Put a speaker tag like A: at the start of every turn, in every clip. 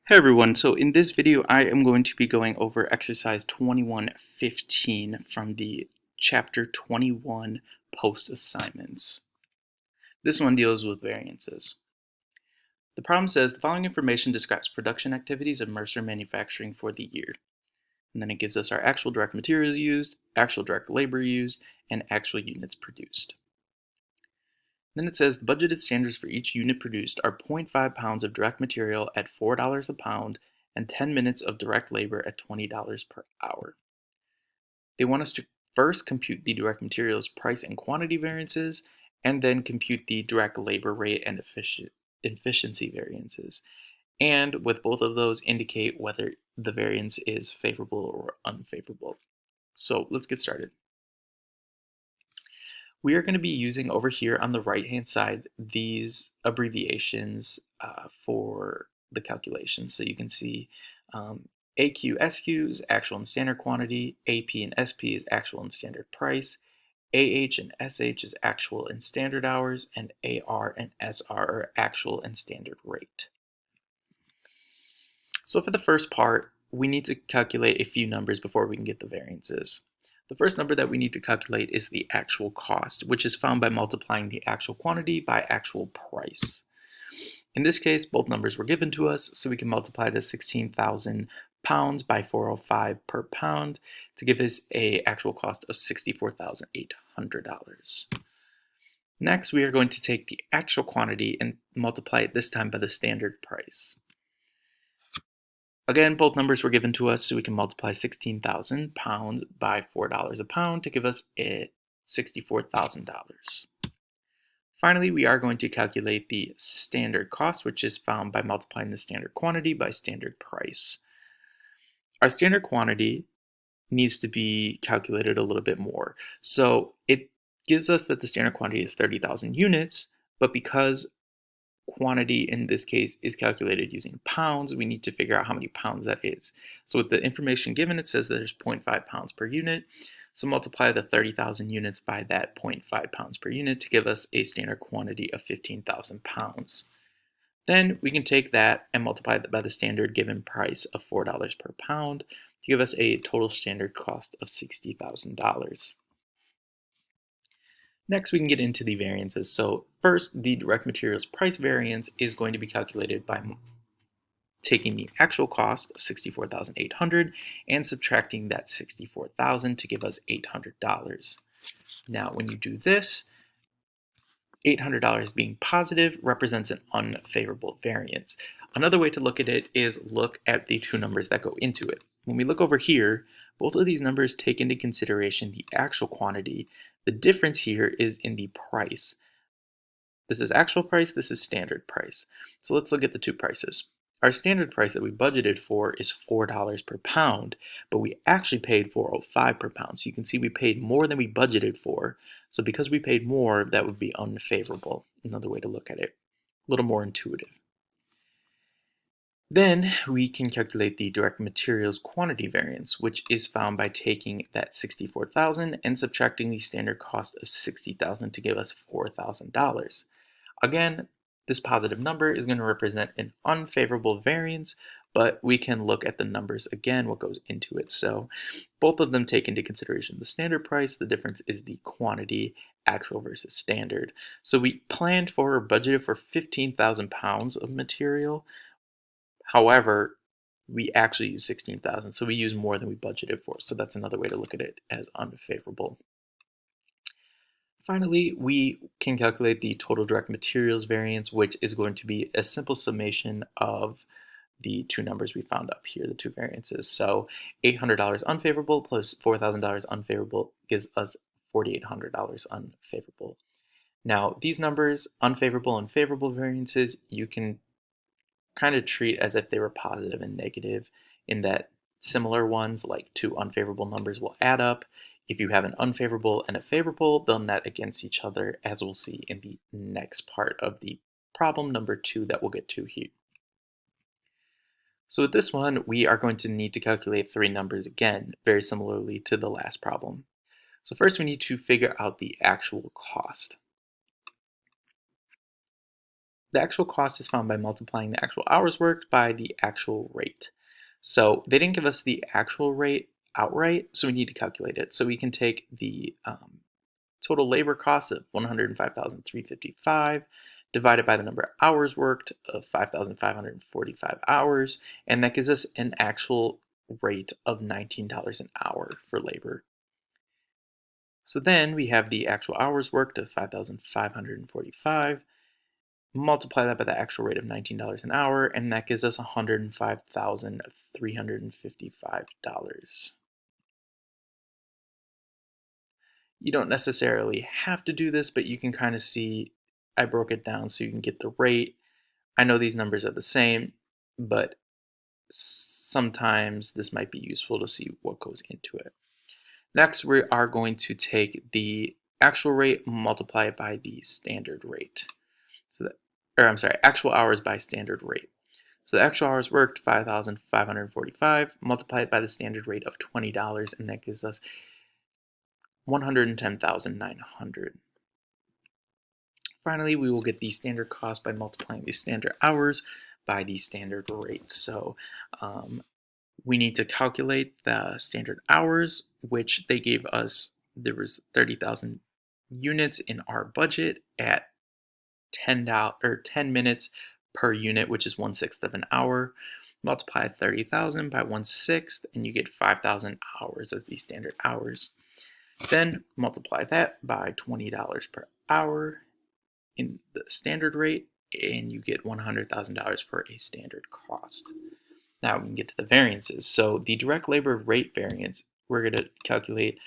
A: Hey everyone, so in this video I am going to be going over exercise 2115 from the chapter 21 post assignments. This one deals with variances. The problem says the following information describes production activities of Mercer Manufacturing for the year. And then it gives us our actual direct materials used, actual direct labor used, and actual units produced. Then it says the budgeted standards for each unit produced are 0.5 pounds of direct material at $4 a pound and 10 minutes of direct labor at $20 per hour. They want us to first compute the direct materials price and quantity variances, and then compute the direct labor rate and efficiency variances. And with both of those, indicate whether the variance is favorable or unfavorable. So let's get started. We are going to be using over here on the right hand side these abbreviations for the calculation. So you can see AQ, SQ is actual and standard quantity, AP and SP is actual and standard price, AH and SH is actual and standard hours, and AR and SR are actual and standard rate. So for the first part, we need to calculate a few numbers before we can get the variances. The first number that we need to calculate is the actual cost, which is found by multiplying the actual quantity by actual price. In this case, both numbers were given to us, so we can multiply the 16,000 pounds by 405 per pound to give us an actual cost of $64,800. Next, we are going to take the actual quantity and multiply it this time by the standard price. Again, both numbers were given to us, so we can multiply 16,000 pounds by $4 a pound to give us $64,000. Finally, we are going to calculate the standard cost, which is found by multiplying the standard quantity by standard price. Our standard quantity needs to be calculated a little bit more. So it gives us that the standard quantity is 30,000 units, but because quantity in this case is calculated using pounds, we need to figure out how many pounds that is. So with the information given, it says that there's 0.5 pounds per unit. So multiply the 30,000 units by that 0.5 pounds per unit to give us a standard quantity of 15,000 pounds. Then we can take that and multiply that by the standard given price of $4 per pound to give us a total standard cost of $60,000. Next, we can get into the variances. So first, the direct materials price variance is going to be calculated by taking the actual cost of $64,800 and subtracting that $64,000 to give us $800. Now, when you do this, $800 being positive represents an unfavorable variance. Another way to look at it is look at the two numbers that go into it. When we look over here, both of these numbers take into consideration the actual quantity. The difference here is in the price. This is actual price, this is standard price. So let's look at the two prices. Our standard price that we budgeted for is $4 per pound, but we actually paid $4.05 per pound. So you can see we paid more than we budgeted for. So because we paid more, that would be unfavorable. Another way to look at it, a little more intuitive. Then we can calculate the direct materials quantity variance, which is found by taking that 64,000 and subtracting the standard cost of 60,000 to give us $4,000. Again, this positive number is going to represent an unfavorable variance, but we can look at the numbers again, what goes into it. So both of them take into consideration the standard price. The difference is the quantity, actual versus standard. So we planned for or budgeted for 15,000 pounds of material. However, we actually use 16,000, so we use more than we budgeted for. So that's another way to look at it as unfavorable. Finally, we can calculate the total direct materials variance, which is going to be a simple summation of the two numbers we found up here, the two variances. So $800 unfavorable plus $4,000 unfavorable gives us $4,800 unfavorable. Now, these numbers, unfavorable and favorable variances, you can kind of treat as if they were positive and negative, in that similar ones, like two unfavorable numbers, will add up. If you have an unfavorable and a favorable, they'll net against each other, as we'll see in the next part of the problem number 2 that we'll get to here. So with this one, we are going to need to calculate three numbers again, very similarly to the last problem. So first we need to figure out the actual cost. the actual cost is found by multiplying the actual hours worked by the actual rate. So they didn't give us the actual rate outright, so we need to calculate it. So we can take the total labor cost of 105,355 divided by the number of hours worked of 5,545 hours, and that gives us an actual rate of $19 an hour for labor. So then we have the actual hours worked of 5,545, multiply that by the actual rate of $19 an hour, and that gives us $105,355. You don't necessarily have to do this, but you can kind of see I broke it down so you can get the rate. I know these numbers are the same, but sometimes this might be useful to see what goes into it. Next, we are going to take the actual rate, multiply it by the standard rate. Actual hours by standard rate. So the actual hours worked, 5,545, multiplied by the standard rate of $20, and that gives us 110,900. Finally, we will get the standard cost by multiplying the standard hours by the standard rate. So we need to calculate the standard hours, which they gave us. There was 30,000 units in our budget at $10 minutes per unit, which is 1/6 of an hour. Multiply 30,000 by 1/6, and you get 5,000 hours as the standard hours. Then multiply that by $20 per hour in the standard rate, and you get $100,000 for a standard cost. Now we can get to the variances. So the direct labor rate variance, we're going to calculate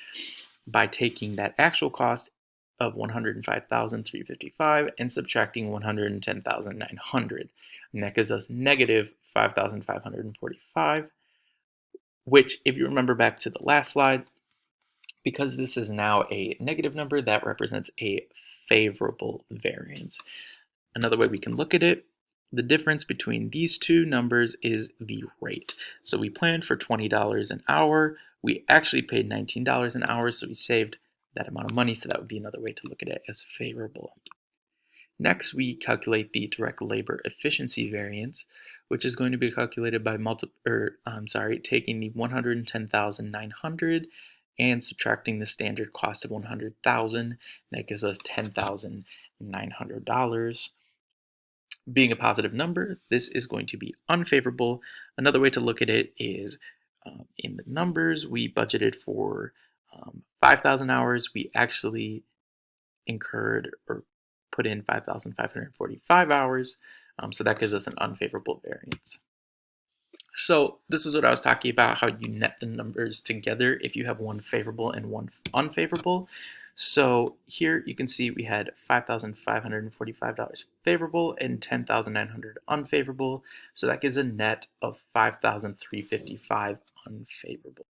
A: by taking that actual cost of 105,355 and subtracting 110,900. And that gives us negative 5,545, which, if you remember back to the last slide, because this is now a negative number, that represents a favorable variance. Another way we can look at it, the difference between these two numbers is the rate. So we planned for $20 an hour. We actually paid $19 an hour, so we saved that amount of money. So that would be another way to look at it as favorable. Next, we calculate the direct labor efficiency variance, which is going to be calculated by taking the 110,900 and subtracting the standard cost of 100,000. That gives us $10,900. Being a positive number, this is going to be unfavorable. Another way to look at it is in the numbers, we budgeted for 5,000 hours. We actually incurred or put in 5,545 hours. So that gives us an unfavorable variance. So this is what I was talking about, how you net the numbers together if you have one favorable and one unfavorable. So here you can see we had $5,545 favorable and $10,900 unfavorable. So that gives a net of $5,355 unfavorable.